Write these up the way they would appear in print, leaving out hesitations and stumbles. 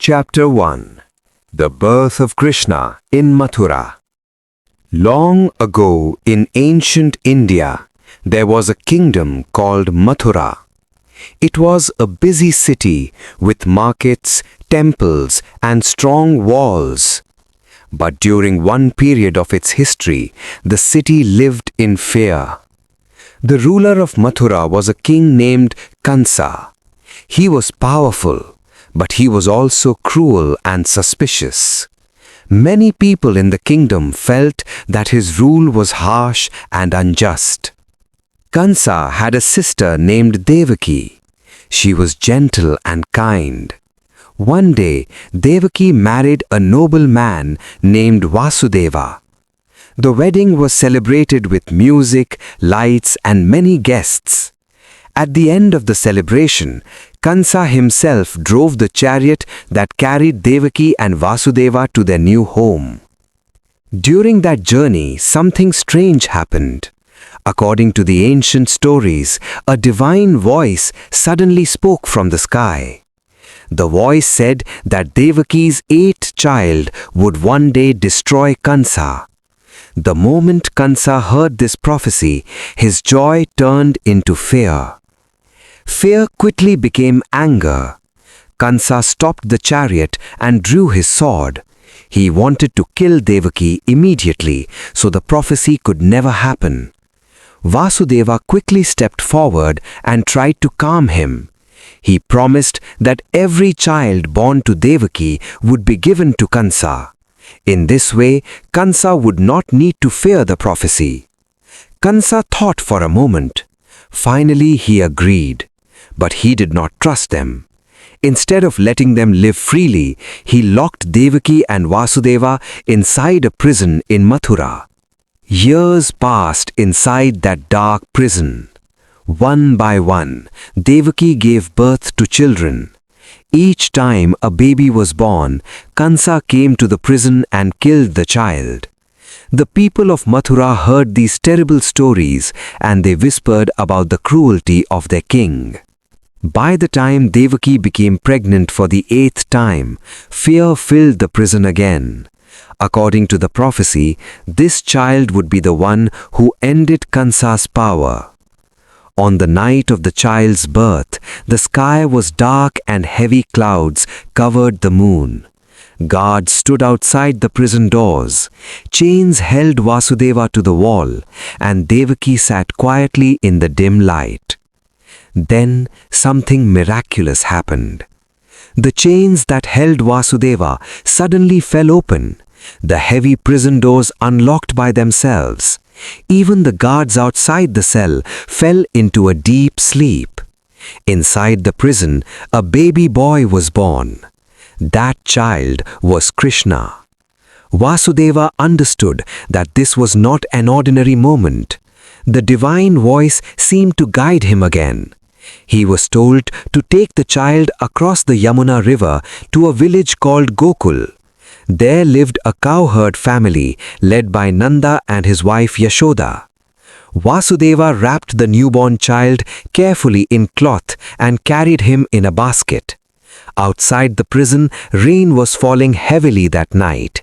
Chapter 1. The Birth of Krishna in Mathura. Long ago in ancient India, there was a kingdom called Mathura. It was a busy city with markets, temples, and strong walls. But during one period of its history, the city lived in fear. The ruler of Mathura was a king named Kansa. He was powerful, but he was also cruel and suspicious. Many people in the kingdom felt that his rule was harsh and unjust. Kansa had a sister named Devaki. She was gentle and kind. One day, Devaki married a noble man named Vasudeva. The wedding was celebrated with music, lights, and many guests. At the end of the celebration, Kansa himself drove the chariot that carried Devaki and Vasudeva to their new home. During that journey, something strange happened. According to the ancient stories, a divine voice suddenly spoke from the sky. The voice said that Devaki's eighth child would one day destroy Kansa. The moment Kansa heard this prophecy, his joy turned into fear. Fear quickly became anger. Kansa stopped the chariot and drew his sword. He wanted to kill Devaki immediately so the prophecy could never happen. Vasudeva quickly stepped forward and tried to calm him. He promised that every child born to Devaki would be given to Kansa. In this way, Kansa would not need to fear the prophecy. Kansa thought for a moment. Finally, he agreed. But he did not trust them. Instead of letting them live freely, he locked Devaki and Vasudeva inside a prison in Mathura. Years passed inside that dark prison. One by one, Devaki gave birth to children. Each time a baby was born, Kansa came to the prison and killed the child. The people of Mathura heard these terrible stories and they whispered about the cruelty of their king. By the time Devaki became pregnant for the eighth time, fear filled the prison again. According to the prophecy, this child would be the one who ended Kansa's power. On the night of the child's birth, the sky was dark and heavy clouds covered the moon. Guards stood outside the prison doors. Chains held Vasudeva to the wall, and Devaki sat quietly in the dim light. Then something miraculous happened. The chains that held Vasudeva suddenly fell open. The heavy prison doors unlocked by themselves. Even the guards outside the cell fell into a deep sleep. Inside the prison, a baby boy was born. That child was Krishna. Vasudeva understood that this was not an ordinary moment. The divine voice seemed to guide him again. He was told to take the child across the Yamuna river to a village called Gokul. There lived a cowherd family led by Nanda and his wife Yashoda. Vasudeva wrapped the newborn child carefully in cloth and carried him in a basket. Outside the prison, rain was falling heavily that night.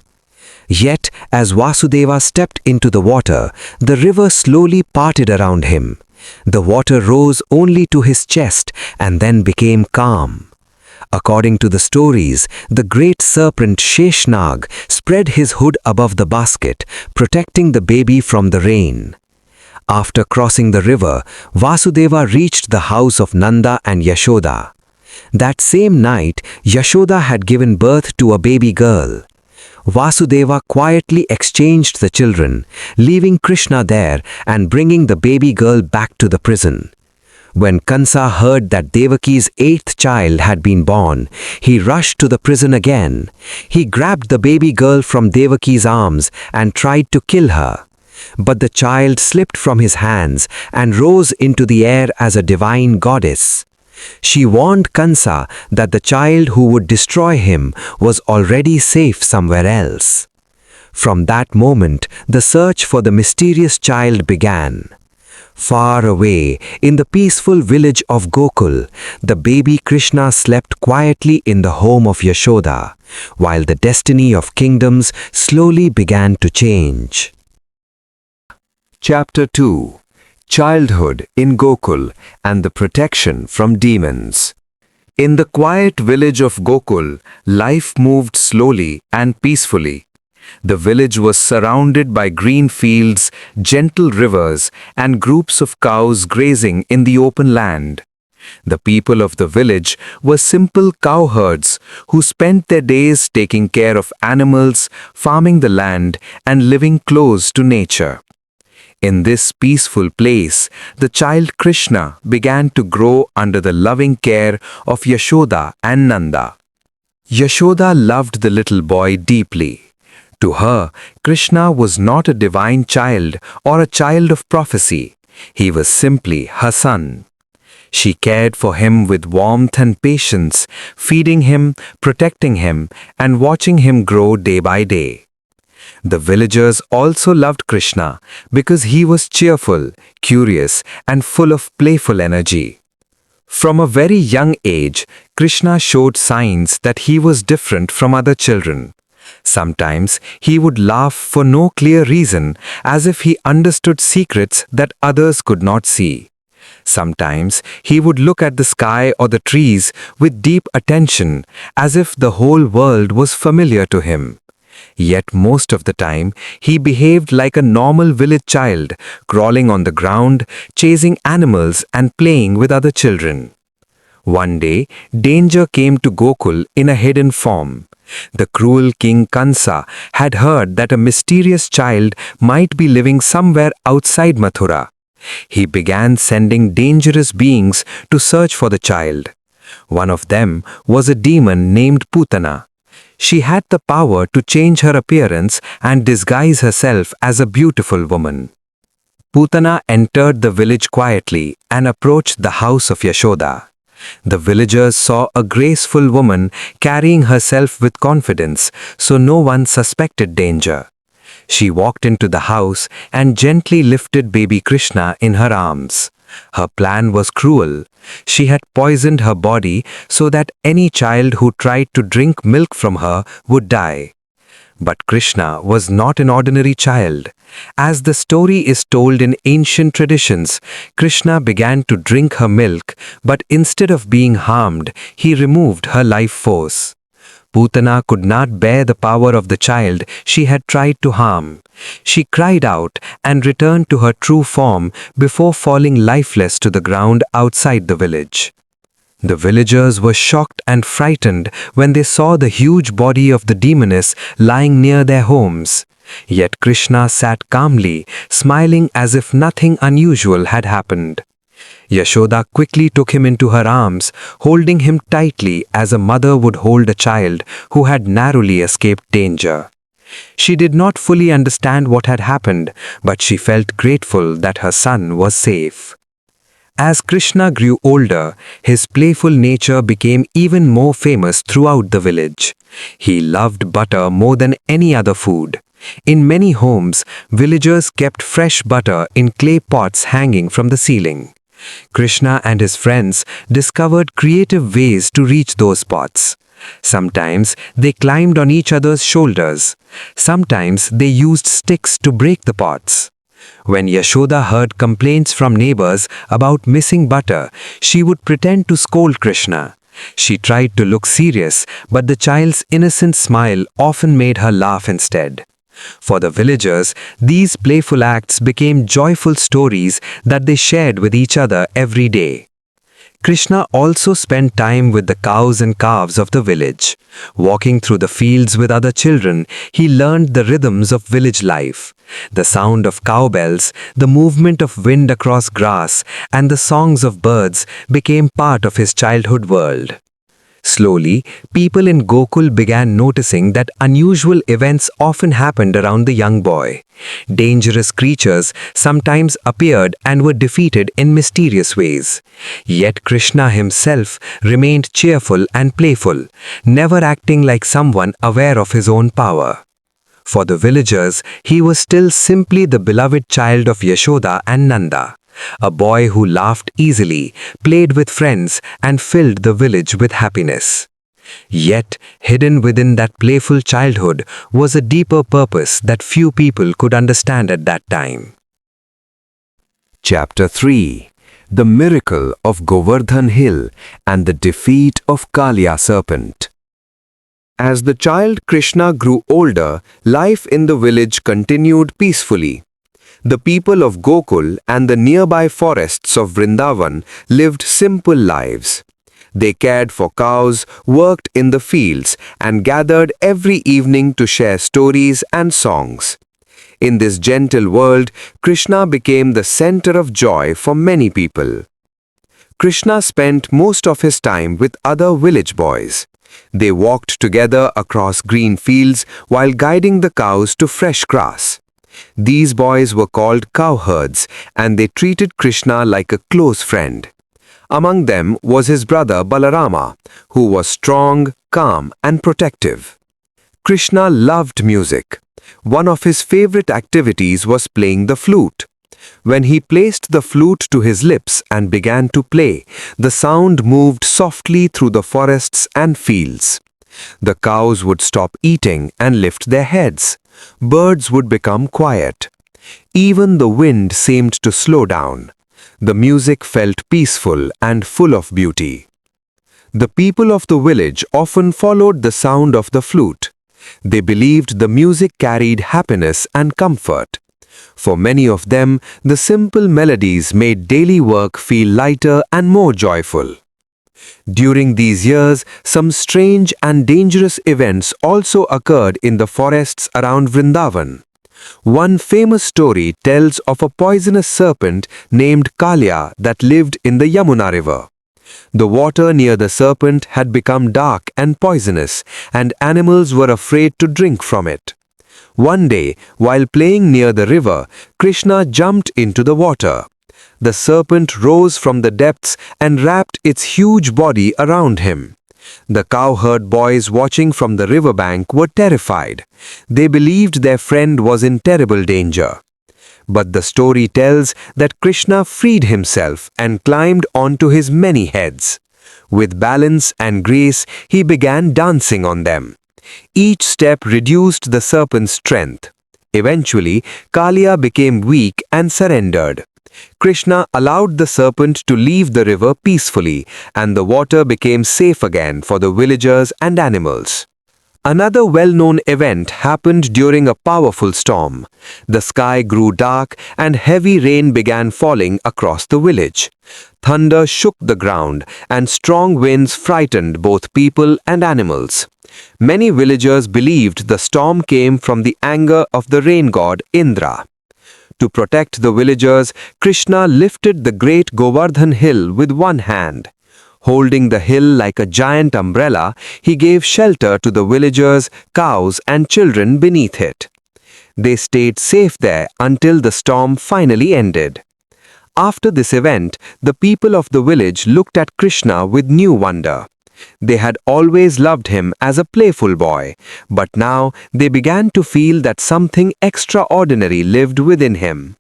Yet, as Vasudeva stepped into the water, the river slowly parted around him. The water rose only to his chest and then became calm. According to the stories, the great serpent Sheshnag spread his hood above the basket, protecting the baby from the rain. After crossing the river, Vasudeva reached the house of Nanda and Yashoda. That same night, Yashoda had given birth to a baby girl. Vasudeva quietly exchanged the children, leaving Krishna there and bringing the baby girl back to the prison. When Kansa heard that Devaki's eighth child had been born, he rushed to the prison again. He grabbed the baby girl from Devaki's arms and tried to kill her. But the child slipped from his hands and rose into the air as a divine goddess. She warned Kansa that the child who would destroy him was already safe somewhere else. From that moment, the search for the mysterious child began. Far away, in the peaceful village of Gokul, the baby Krishna slept quietly in the home of Yashoda, while the destiny of kingdoms slowly began to change. Chapter 2. Childhood in Gokul and the protection from demons. In the quiet village of Gokul, life moved slowly and peacefully. The village was surrounded by green fields, gentle rivers, and groups of cows grazing in the open land. The people of the village were simple cowherds who spent their days taking care of animals, farming the land, and living close to nature. In this peaceful place, the child Krishna began to grow under the loving care of Yashoda and Nanda. Yashoda loved the little boy deeply. To her, Krishna was not a divine child or a child of prophecy. He was simply her son. She cared for him with warmth and patience, feeding him, protecting him, and watching him grow day by day. The villagers also loved Krishna because he was cheerful, curious, and full of playful energy. From a very young age, Krishna showed signs that he was different from other children. Sometimes he would laugh for no clear reason, as if he understood secrets that others could not see. Sometimes he would look at the sky or the trees with deep attention, as if the whole world was familiar to him. Yet most of the time, he behaved like a normal village child, crawling on the ground, chasing animals and playing with other children. One day, danger came to Gokul in a hidden form. The cruel king Kansa had heard that a mysterious child might be living somewhere outside Mathura. He began sending dangerous beings to search for the child. One of them was a demon named Putana. She had the power to change her appearance and disguise herself as a beautiful woman. Putana entered the village quietly and approached the house of Yashoda. The villagers saw a graceful woman carrying herself with confidence, so no one suspected danger. She walked into the house and gently lifted baby Krishna in her arms. Her plan was cruel. She had poisoned her body so that any child who tried to drink milk from her would die. But Krishna was not an ordinary child. As the story is told in ancient traditions, Krishna began to drink her milk, but instead of being harmed, he removed her life force. Putana could not bear the power of the child she had tried to harm. She cried out and returned to her true form before falling lifeless to the ground outside the village. The villagers were shocked and frightened when they saw the huge body of the demoness lying near their homes. Yet Krishna sat calmly, smiling as if nothing unusual had happened. Yashoda quickly took him into her arms, holding him tightly as a mother would hold a child who had narrowly escaped danger. She did not fully understand what had happened, but she felt grateful that her son was safe. As Krishna grew older, his playful nature became even more famous throughout the village. He loved butter more than any other food. In many homes, villagers kept fresh butter in clay pots hanging from the ceiling. Krishna and his friends discovered creative ways to reach those pots. Sometimes they climbed on each other's shoulders. Sometimes they used sticks to break the pots. When Yashoda heard complaints from neighbors about missing butter, she would pretend to scold Krishna. She tried to look serious, but the child's innocent smile often made her laugh instead. For the villagers, these playful acts became joyful stories that they shared with each other every day. Krishna also spent time with the cows and calves of the village. Walking through the fields with other children, he learned the rhythms of village life. The sound of cowbells, the movement of wind across grass, and the songs of birds became part of his childhood world. Slowly, people in Gokul began noticing that unusual events often happened around the young boy. Dangerous creatures sometimes appeared and were defeated in mysterious ways. Yet Krishna himself remained cheerful and playful, never acting like someone aware of his own power. For the villagers, he was still simply the beloved child of Yashoda and Nanda. a boy who laughed easily, played with friends, and filled the village with happiness. Yet, hidden within that playful childhood was a deeper purpose that few people could understand at that time. Chapter 3. The Miracle of Govardhan Hill and the Defeat of Kaliya Serpent. As the child Krishna grew older, life in the village continued peacefully. The people of Gokul and the nearby forests of Vrindavan lived simple lives. They cared for cows, worked in the fields, and gathered every evening to share stories and songs. In this gentle world, Krishna became the center of joy for many people. Krishna spent most of his time with other village boys. They walked together across green fields while guiding the cows to fresh grass. These boys were called cowherds, and they treated Krishna like a close friend. Among them was his brother Balarama, who was strong, calm, and protective. Krishna loved music. One of his favorite activities was playing the flute. When he placed the flute to his lips and began to play, the sound moved softly through the forests and fields. The cows would stop eating and lift their heads. Birds would become quiet. Even the wind seemed to slow down. The music felt peaceful and full of beauty. The people of the village often followed the sound of the flute. They believed the music carried happiness and comfort. For many of them, the simple melodies made daily work feel lighter and more joyful. During these years, some strange and dangerous events also occurred in the forests around Vrindavan. One famous story tells of a poisonous serpent named Kaliya that lived in the Yamuna river. The water near the serpent had become dark and poisonous, and animals were afraid to drink from it. One day, while playing near the river, Krishna jumped into the water. The serpent rose from the depths and wrapped its huge body around him. The cowherd boys watching from the riverbank were terrified. They believed their friend was in terrible danger. But the story tells that Krishna freed himself and climbed onto his many heads. With balance and grace, he began dancing on them. Each step reduced the serpent's strength. Eventually, Kaliya became weak and surrendered. Krishna allowed the serpent to leave the river peacefully, and the water became safe again for the villagers and animals. Another well-known event happened during a powerful storm. The sky grew dark and heavy rain began falling across the village. Thunder shook the ground and strong winds frightened both people and animals. Many villagers believed the storm came from the anger of the rain god Indra. To protect the villagers, Krishna lifted the great Govardhan hill with one hand. Holding the hill like a giant umbrella, he gave shelter to the villagers, cows, and children beneath it. They stayed safe there until the storm finally ended. After this event, the people of the village looked at Krishna with new wonder. They had always loved him as a playful boy, but now they began to feel that something extraordinary lived within him.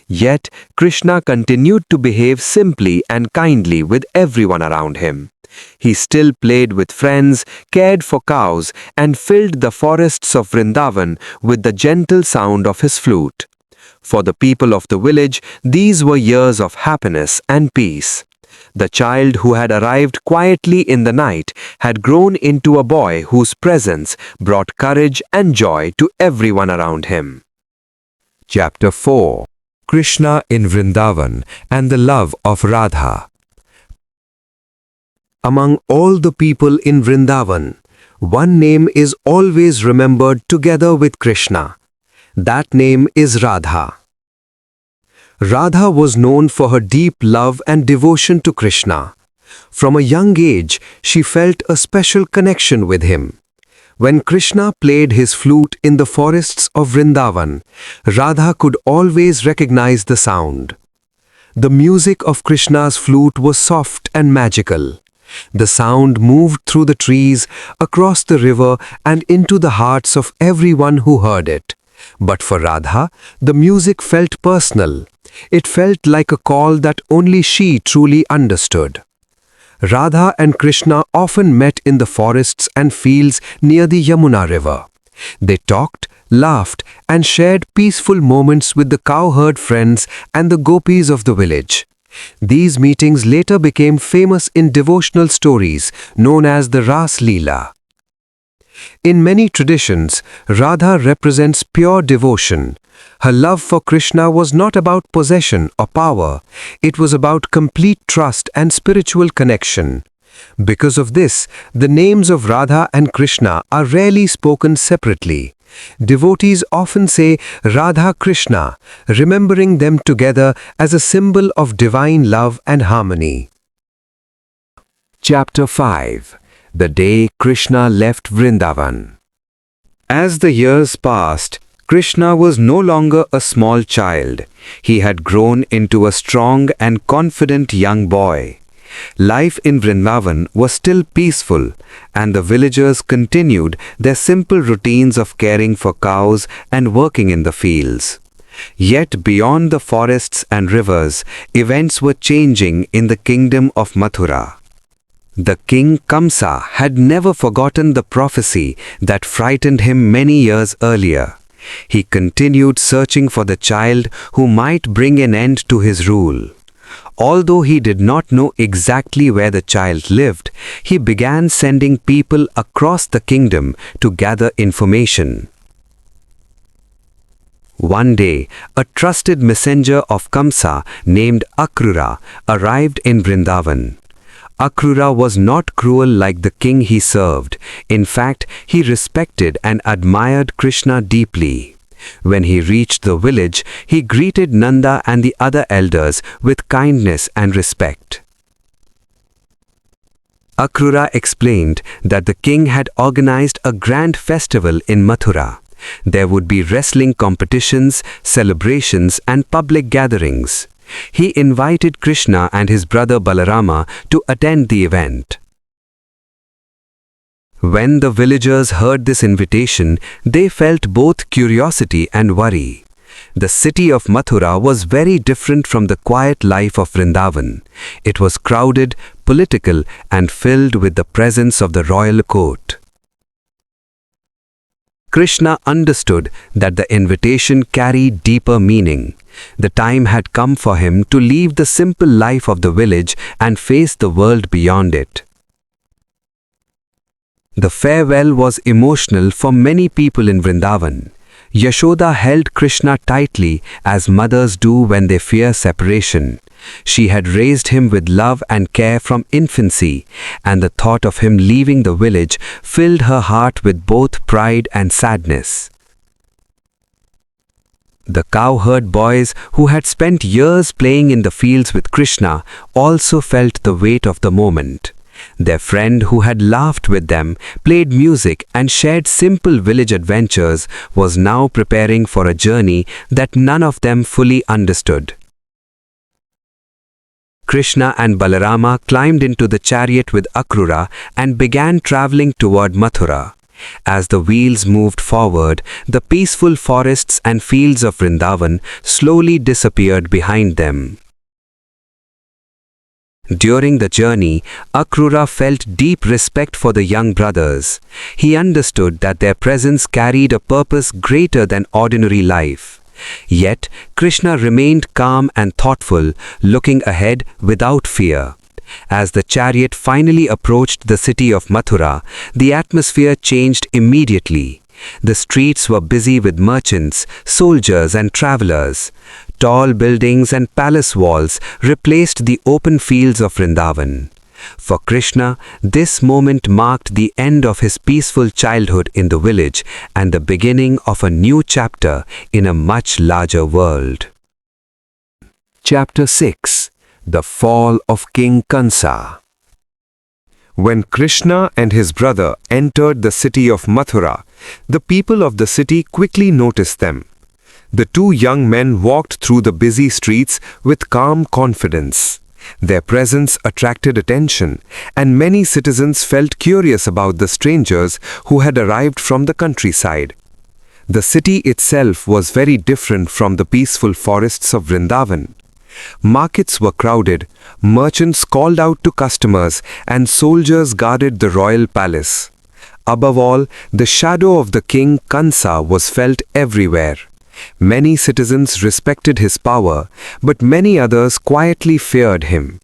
Yet, Krishna continued to behave simply and kindly with everyone around him. He still played with friends, cared for cows, and filled the forests of Vrindavan with the gentle sound of his flute. For the people of the village, these were years of happiness and peace. The child who had arrived quietly in the night had grown into a boy whose presence brought courage and joy to everyone around him. Chapter 4. Krishna in Vrindavan and the love of Radha. Among all the people in Vrindavan, one name is always remembered together with Krishna. That name is Radha. Radha was known for her deep love and devotion to Krishna. From a young age, she felt a special connection with him. When Krishna played his flute in the forests of Vrindavan, Radha could always recognize the sound. The music of Krishna's flute was soft and magical. The sound moved through the trees, across the river, and into the hearts of everyone who heard it. But for Radha, the music felt personal. It felt like a call that only she truly understood. Radha and Krishna often met in the forests and fields near the Yamuna river. They talked, laughed, and shared peaceful moments with the cowherd friends and the gopis of the village. These meetings later became famous in devotional stories known as the Ras Leela. In many traditions, Radha represents pure devotion. Her love for Krishna was not about possession or power, it was about complete trust and spiritual connection. Because of this, the names of Radha and Krishna are rarely spoken separately. Devotees often say Radha Krishna, remembering them together as a symbol of divine love and harmony. Chapter 5. The day Krishna left Vrindavan. As the years passed, Krishna was no longer a small child. He had grown into a strong and confident young boy. Life in Vrindavan was still peaceful, and the villagers continued their simple routines of caring for cows and working in the fields. Yet beyond the forests and rivers, events were changing in the kingdom of Mathura. The king Kansa had never forgotten the prophecy that frightened him many years earlier. He continued searching for the child who might bring an end to his rule. Although he did not know exactly where the child lived, he began sending people across the kingdom to gather information. One day, a trusted messenger of Kansa named Akrura arrived in Vrindavan. Akrura was not cruel like the king he served. In fact, he respected and admired Krishna deeply. When he reached the village, he greeted Nanda and the other elders with kindness and respect. Akrura explained that the king had organized a grand festival in Mathura. There would be wrestling competitions, celebrations, and public gatherings. He invited Krishna and his brother Balarama to attend the event. When the villagers heard this invitation, they felt both curiosity and worry. The city of Mathura was very different from the quiet life of Vrindavan. It was crowded, political, and filled with the presence of the royal court. Krishna understood that the invitation carried deeper meaning. The time had come for him to leave the simple life of the village and face the world beyond it. The farewell was emotional for many people in Vrindavan. Yashoda held Krishna tightly as mothers do when they fear separation. She had raised him with love and care from infancy, and the thought of him leaving the village filled her heart with both pride and sadness. The cowherd boys who had spent years playing in the fields with Krishna also felt the weight of the moment. Their friend who had laughed with them, played music and shared simple village adventures was now preparing for a journey that none of them fully understood. Krishna and Balarama climbed into the chariot with Akrura and began traveling toward Mathura. As the wheels moved forward, the peaceful forests and fields of Vrindavan slowly disappeared behind them. During the journey, Akrura felt deep respect for the young brothers. He understood that their presence carried a purpose greater than ordinary life. Yet, Krishna remained calm and thoughtful, looking ahead without fear. As the chariot finally approached the city of Mathura, the atmosphere changed immediately. The streets were busy with merchants, soldiers and travelers. Tall buildings and palace walls replaced the open fields of Vrindavan. For Krishna, this moment marked the end of his peaceful childhood in the village and the beginning of a new chapter in a much larger world. Chapter 6. The Fall of King Kansa. When Krishna and his brother entered the city of Mathura, the people of the city quickly noticed them. The two young men walked through the busy streets with calm confidence. Their presence attracted attention, and many citizens felt curious about the strangers who had arrived from the countryside. The city itself was very different from the peaceful forests of Vrindavan. Markets were crowded, merchants called out to customers, and soldiers guarded the royal palace. Above all, the shadow of the king Kansa was felt everywhere. Many citizens respected his power, but many others quietly feared him.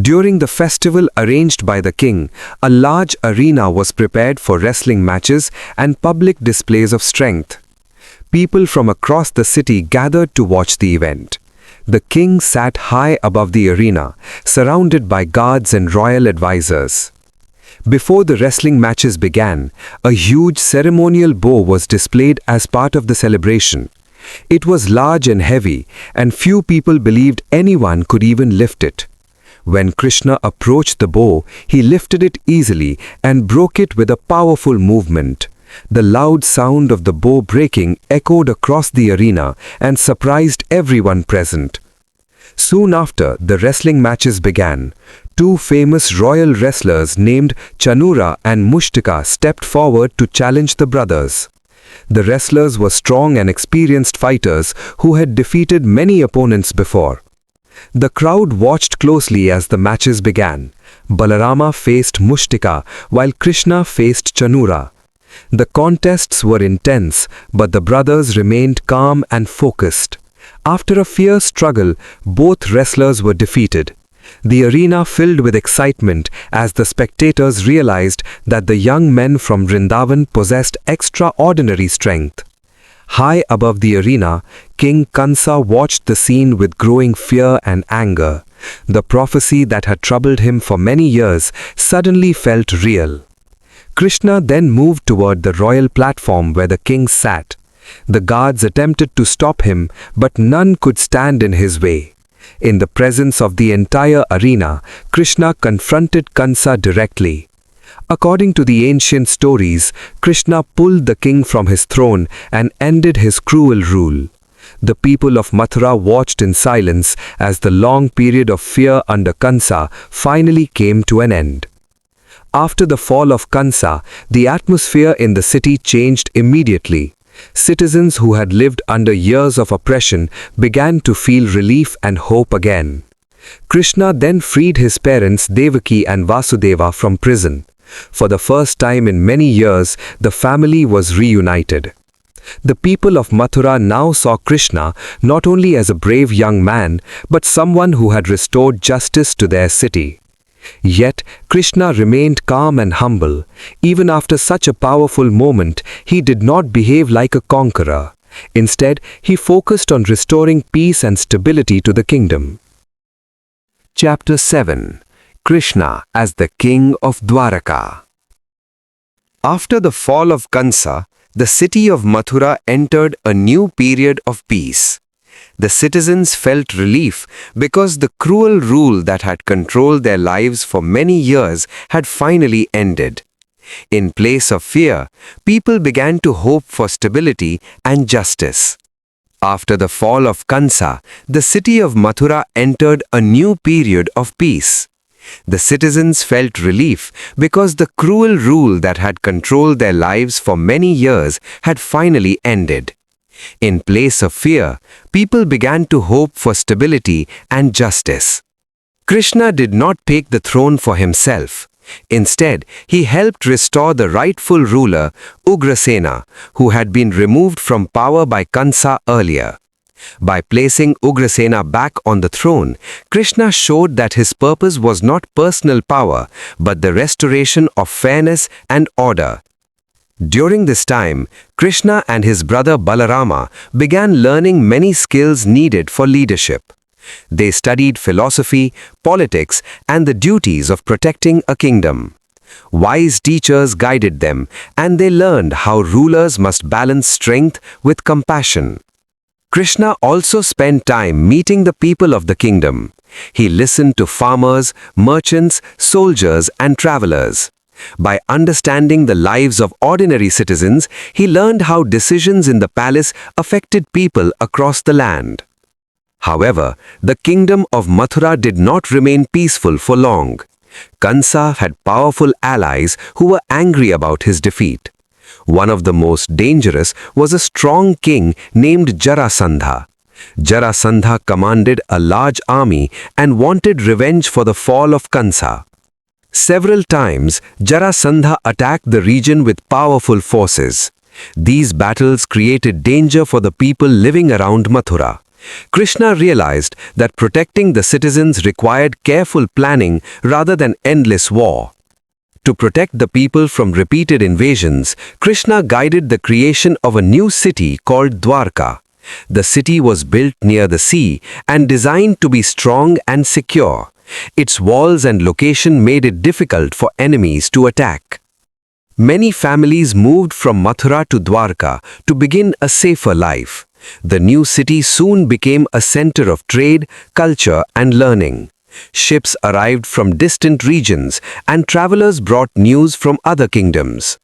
During the festival arranged by the king, a large arena was prepared for wrestling matches and public displays of strength. People from across the city gathered to watch the event. The king sat high above the arena, surrounded by guards and royal advisors. Before the wrestling matches began, a huge ceremonial bow was displayed as part of the celebration. It was large and heavy, and few people believed anyone could even lift it. When Krishna approached the bow, he lifted it easily and broke it with a powerful movement. The loud sound of the bow breaking echoed across the arena and surprised everyone present. Soon after, the wrestling matches began. Two famous royal wrestlers named Chanura and Mushtika stepped forward to challenge the brothers. The wrestlers were strong and experienced fighters who had defeated many opponents before. The crowd watched closely as the matches began. Balarama faced Mushtika while Krishna faced Chanura. The contests were intense, but the brothers remained calm and focused. After a fierce struggle, both wrestlers were defeated. The arena filled with excitement as the spectators realized that the young men from Vrindavan possessed extraordinary strength. High above the arena, King Kansa watched the scene with growing fear and anger. The prophecy that had troubled him for many years suddenly felt real. Krishna then moved toward the royal platform where the king sat. The guards attempted to stop him, but none could stand in his way. In the presence of the entire arena, Krishna confronted Kansa directly. According to the ancient stories, Krishna pulled the king from his throne and ended his cruel rule. The people of Mathura watched in silence as the long period of fear under Kansa finally came to an end. After the fall of Kansa, the atmosphere in the city changed immediately. Citizens who had lived under years of oppression began to feel relief and hope again. Krishna then freed his parents Devaki and Vasudeva from prison. For the first time in many years, the family was reunited. The people of Mathura now saw Krishna not only as a brave young man, but someone who had restored justice to their city. Yet, Krishna remained calm and humble. Even after such a powerful moment, he did not behave like a conqueror. Instead, he focused on restoring peace and stability to the kingdom. Chapter 7. Krishna as the King of Dwarka. After the fall of Kansa, the city of Mathura entered a new period of peace. The citizens felt relief because the cruel rule that had controlled their lives for many years had finally ended. In place of fear, people began to hope for stability and justice. After the fall of Kansa, the city of Mathura entered a new period of peace. The citizens felt relief because the cruel rule that had controlled their lives for many years had finally ended. In place of fear, people began to hope for stability and justice. Krishna did not take the throne for himself. Instead, he helped restore the rightful ruler, Ugrasena, who had been removed from power by Kansa earlier. By placing Ugrasena back on the throne, Krishna showed that his purpose was not personal power, but the restoration of fairness and order. During this time, Krishna and his brother Balarama began learning many skills needed for leadership. They studied philosophy, politics, and the duties of protecting a kingdom. Wise teachers guided them, and they learned how rulers must balance strength with compassion. Krishna also spent time meeting the people of the kingdom. He listened to farmers, merchants, soldiers, and travelers. By understanding the lives of ordinary citizens, he learned how decisions in the palace affected people across the land. However, the kingdom of Mathura did not remain peaceful for long. Kansa had powerful allies who were angry about his defeat. One of the most dangerous was a strong king named Jarasandha. Jarasandha commanded a large army and wanted revenge for the fall of Kansa. Several times, Jarasandha attacked the region with powerful forces. These battles created danger for the people living around Mathura. Krishna realized that protecting the citizens required careful planning rather than endless war. To protect the people from repeated invasions, Krishna guided the creation of a new city called Dwarka. The city was built near the sea and designed to be strong and secure. Its walls and location made it difficult for enemies to attack. Many families moved from Mathura to Dwarka to begin a safer life. The new city soon became a center of trade, culture, and learning. Ships arrived from distant regions, and travelers brought news from other kingdoms.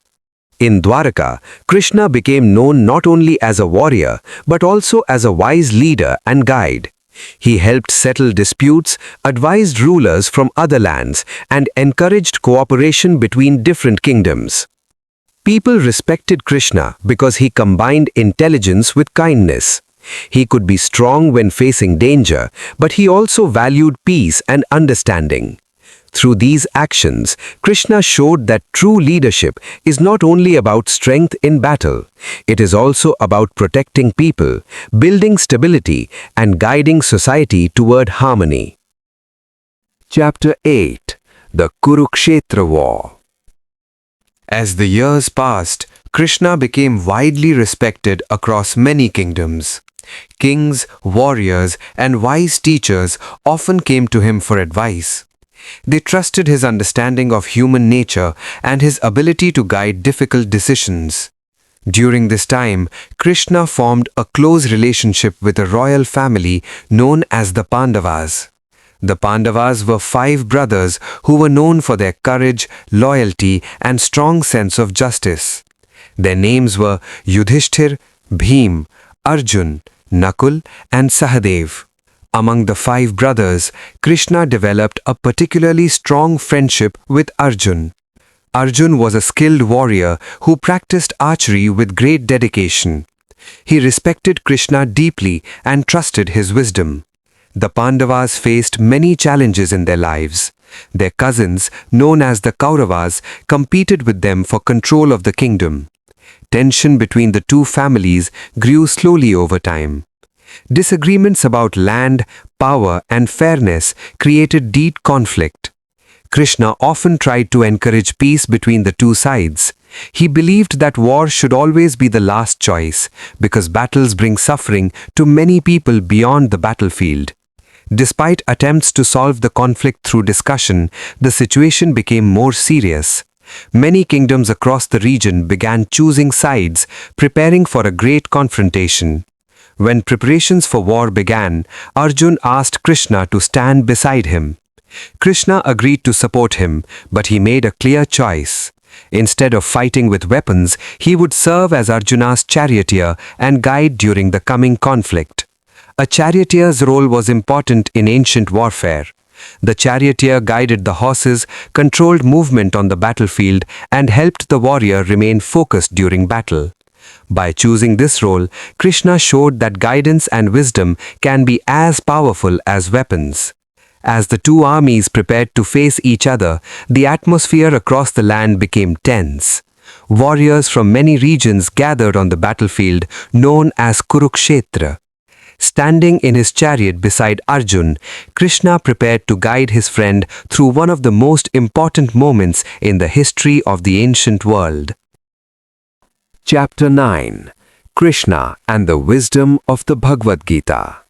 In Dwarka, Krishna became known not only as a warrior, but also as a wise leader and guide. He helped settle disputes, advised rulers from other lands, and encouraged cooperation between different kingdoms. People respected Krishna because he combined intelligence with kindness. He could be strong when facing danger, but he also valued peace and understanding. Through these actions, Krishna showed that true leadership is not only about strength in battle, it is also about protecting people, building stability, and guiding society toward harmony. Chapter 8. The Kurukshetra War. As the years passed, Krishna became widely respected across many kingdoms. Kings, warriors, and wise teachers often came to him for advice. They trusted his understanding of human nature and his ability to guide difficult decisions. During this time, Krishna formed a close relationship with a royal family known as the Pandavas. The Pandavas were 5 brothers who were known for their courage, loyalty, and strong sense of justice. Their names were Yudhishthir, Bhim, Arjun, Nakul, and Sahadev. Among the 5 brothers, Krishna developed a particularly strong friendship with Arjun. Arjun was a skilled warrior who practiced archery with great dedication. He respected Krishna deeply and trusted his wisdom. The Pandavas faced many challenges in their lives. Their cousins, known as the Kauravas, competed with them for control of the kingdom. Tension between the two families grew slowly over time. Disagreements about land, power, and fairness created deep conflict. Krishna often tried to encourage peace between the two sides. He believed that war should always be the last choice, because battles bring suffering to many people beyond the battlefield. Despite attempts to solve the conflict through discussion, the situation became more serious. Many kingdoms across the region began choosing sides, preparing for a great confrontation. When preparations for war began, Arjun asked Krishna to stand beside him. Krishna agreed to support him, but he made a clear choice. Instead of fighting with weapons, he would serve as Arjuna's charioteer and guide during the coming conflict. A charioteer's role was important in ancient warfare. The charioteer guided the horses, controlled movement on the battlefield, and helped the warrior remain focused during battle. By choosing this role, Krishna showed that guidance and wisdom can be as powerful as weapons. As the two armies prepared to face each other, the atmosphere across the land became tense. Warriors from many regions gathered on the battlefield known as Kurukshetra. Standing in his chariot beside Arjun, Krishna prepared to guide his friend through one of the most important moments in the history of the ancient world. Chapter 9. Krishna and the Wisdom of the Bhagavad Gita.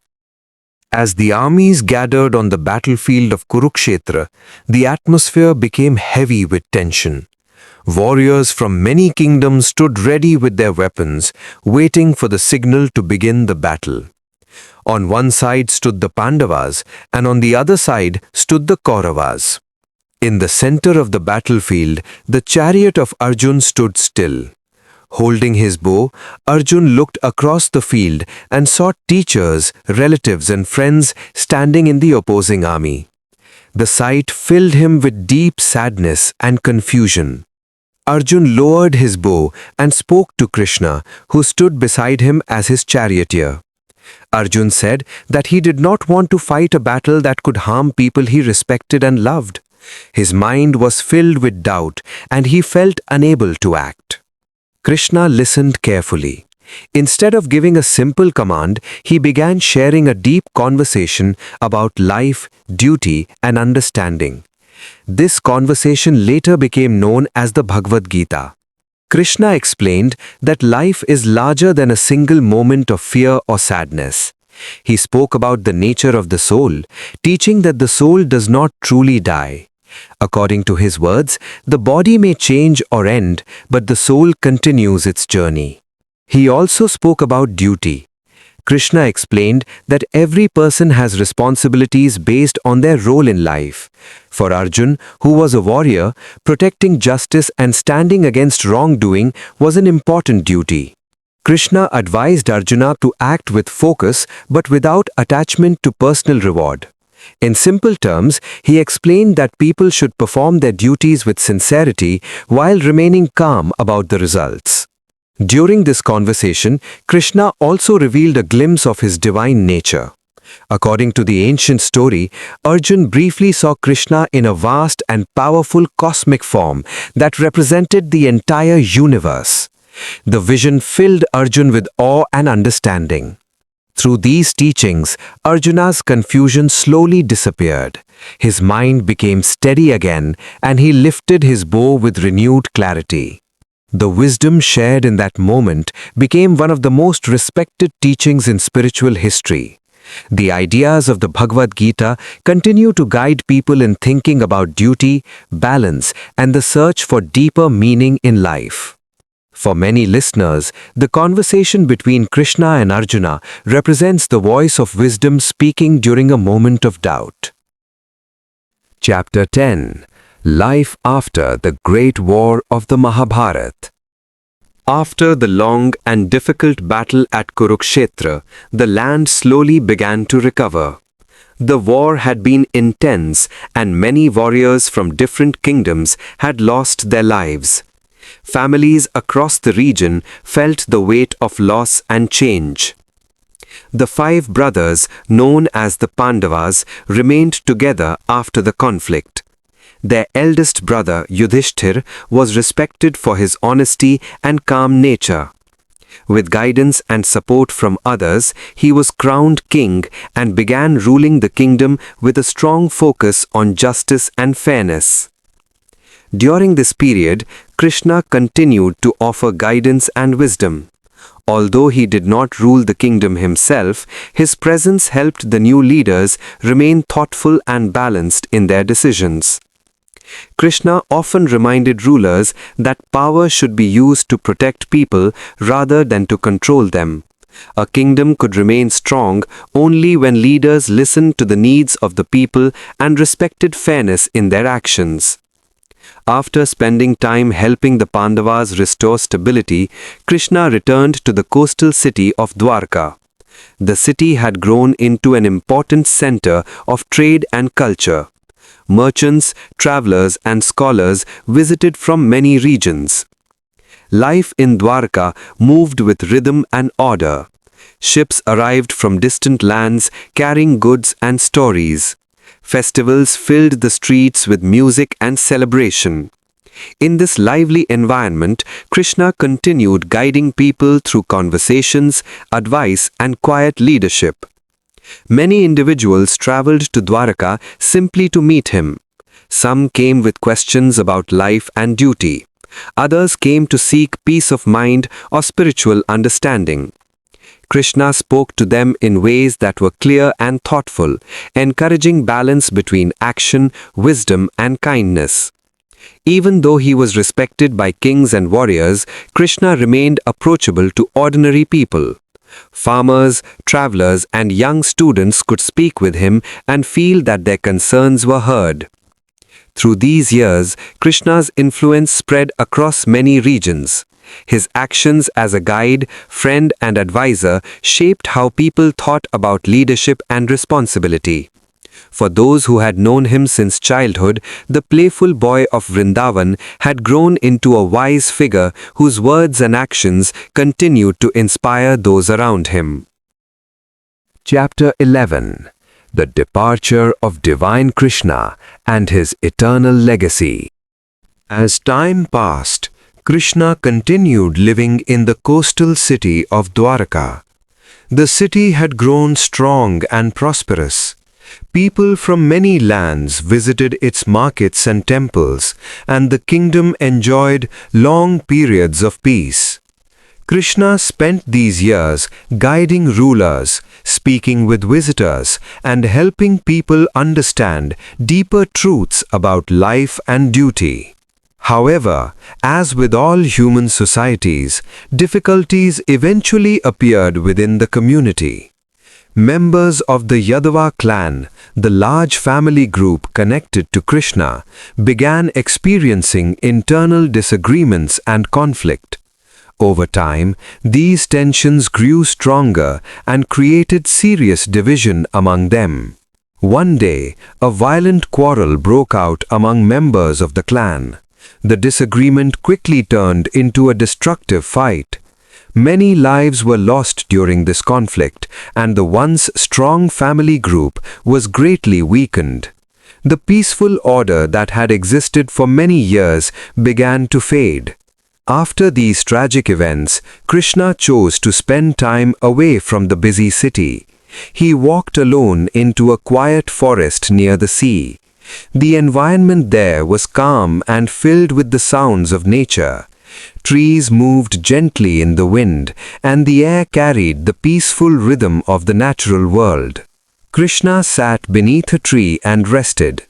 As the armies gathered on the battlefield of Kurukshetra, the atmosphere became heavy with tension. Warriors from many kingdoms stood ready with their weapons, waiting for the signal to begin the battle. On one side stood the Pandavas, and on the other side stood the Kauravas. In the center of the battlefield, the chariot of Arjun stood still. Holding his bow, Arjun looked across the field and saw teachers, relatives, and friends standing in the opposing army. The sight filled him with deep sadness and confusion. Arjun lowered his bow and spoke to Krishna, who stood beside him as his charioteer. Arjun said that he did not want to fight a battle that could harm people he respected and loved. His mind was filled with doubt, and he felt unable to act. Krishna listened carefully. Instead of giving a simple command, he began sharing a deep conversation about life, duty, and understanding. This conversation later became known as the Bhagavad Gita. Krishna explained that life is larger than a single moment of fear or sadness. He spoke about the nature of the soul, teaching that the soul does not truly die. According to his words, the body may change or end, but the soul continues its journey. He also spoke about duty. Krishna explained that every person has responsibilities based on their role in life. For Arjun, who was a warrior, protecting justice and standing against wrongdoing was an important duty. Krishna advised Arjuna to act with focus but without attachment to personal reward. In simple terms, he explained that people should perform their duties with sincerity while remaining calm about the results. During this conversation, Krishna also revealed a glimpse of his divine nature. According to the ancient story, Arjun briefly saw Krishna in a vast and powerful cosmic form that represented the entire universe. The vision filled Arjun with awe and understanding. Through these teachings, Arjuna's confusion slowly disappeared. His mind became steady again, and he lifted his bow with renewed clarity. The wisdom shared in that moment became one of the most respected teachings in spiritual history. The ideas of the Bhagavad Gita continue to guide people in thinking about duty, balance, and the search for deeper meaning in life. For many listeners, the conversation between Krishna and Arjuna represents the voice of wisdom speaking during a moment of doubt. Chapter 10. Life after the Great War of the Mahabharat. After the long and difficult battle at Kurukshetra, the land slowly began to recover. The war had been intense, and many warriors from different kingdoms had lost their lives. Families across the region felt the weight of loss and change. The 5 brothers, known as the Pandavas, remained together after the conflict. Their eldest brother, Yudhishthir, was respected for his honesty and calm nature. With guidance and support from others, he was crowned king and began ruling the kingdom with a strong focus on justice and fairness. During this period, Krishna continued to offer guidance and wisdom. Although he did not rule the kingdom himself, his presence helped the new leaders remain thoughtful and balanced in their decisions. Krishna often reminded rulers that power should be used to protect people rather than to control them. A kingdom could remain strong only when leaders listened to the needs of the people and respected fairness in their actions. After spending time helping the Pandavas restore stability, Krishna returned to the coastal city of Dwarka. The city had grown into an important center of trade and culture. Merchants, travelers, and scholars visited from many regions. Life in Dwarka moved with rhythm and order. Ships arrived from distant lands carrying goods and stories. Festivals filled the streets with music and celebration. In this lively environment, Krishna continued guiding people through conversations, advice, and quiet leadership. Many individuals traveled to Dwarka simply to meet him. Some came with questions about life and duty. Others came to seek peace of mind or spiritual understanding. Krishna spoke to them in ways that were clear and thoughtful, encouraging balance between action, wisdom, and kindness. Even though he was respected by kings and warriors, Krishna remained approachable to ordinary people. Farmers, travelers, and young students could speak with him and feel that their concerns were heard. Through these years, Krishna's influence spread across many regions. His actions as a guide, friend, and advisor shaped how people thought about leadership and responsibility. For those who had known him since childhood, the playful boy of Vrindavan had grown into a wise figure whose words and actions continued to inspire those around him. Chapter 11. The Departure of Divine Krishna and His Eternal Legacy. As time passed, Krishna continued living in the coastal city of Dwarka. The city had grown strong and prosperous. People from many lands visited its markets and temples, and the kingdom enjoyed long periods of peace. Krishna spent these years guiding rulers, speaking with visitors, and helping people understand deeper truths about life and duty. However, as with all human societies, difficulties eventually appeared within the community. Members of the Yadava clan, the large family group connected to Krishna, began experiencing internal disagreements and conflict. Over time, these tensions grew stronger and created serious division among them. One day, a violent quarrel broke out among members of the clan. The disagreement quickly turned into a destructive fight. Many lives were lost during this conflict, and the once strong family group was greatly weakened. The peaceful order that had existed for many years began to fade. After these tragic events, Krishna chose to spend time away from the busy city. He walked alone into a quiet forest near the sea. The environment there was calm and filled with the sounds of nature. Trees moved gently in the wind, and the air carried the peaceful rhythm of the natural world. Krishna sat beneath a tree and rested.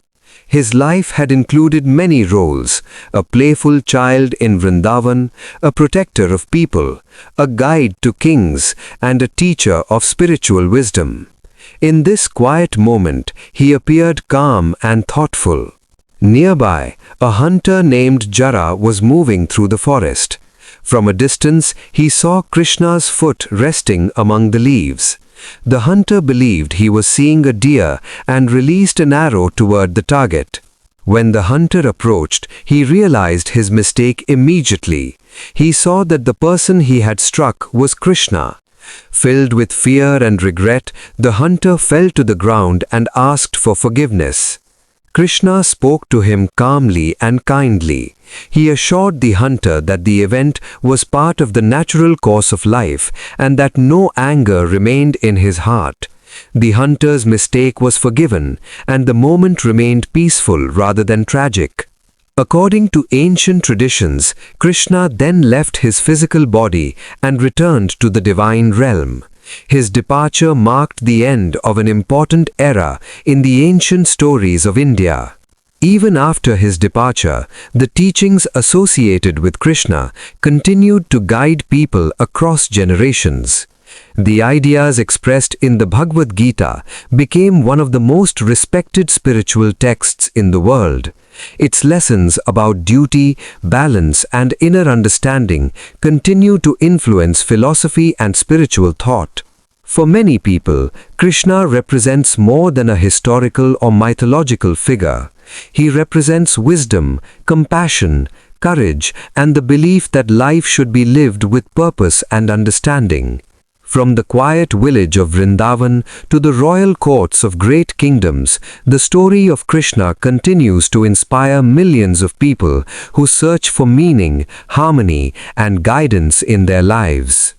His life had included many roles: a playful child in Vrindavan, a protector of people, a guide to kings, and a teacher of spiritual wisdom. In this quiet moment, he appeared calm and thoughtful. Nearby, a hunter named Jara was moving through the forest. From a distance, he saw Krishna's foot resting among the leaves. The hunter believed he was seeing a deer and released an arrow toward the target. When the hunter approached, he realized his mistake immediately. He saw that the person he had struck was Krishna. Filled with fear and regret, the hunter fell to the ground and asked for forgiveness. Krishna spoke to him calmly and kindly. He assured the hunter that the event was part of the natural course of life and that no anger remained in his heart. The hunter's mistake was forgiven, and the moment remained peaceful rather than tragic. According to ancient traditions, Krishna then left his physical body and returned to the divine realm. His departure marked the end of an important era in the ancient stories of India. Even after his departure, the teachings associated with Krishna continued to guide people across generations. The ideas expressed in the Bhagavad Gita became one of the most respected spiritual texts in the world. Its lessons about duty, balance, and inner understanding continue to influence philosophy and spiritual thought. For many people, Krishna represents more than a historical or mythological figure. He represents wisdom, compassion, courage, and the belief that life should be lived with purpose and understanding. From the quiet village of Vrindavan to the royal courts of great kingdoms, the story of Krishna continues to inspire millions of people who search for meaning, harmony, and guidance in their lives.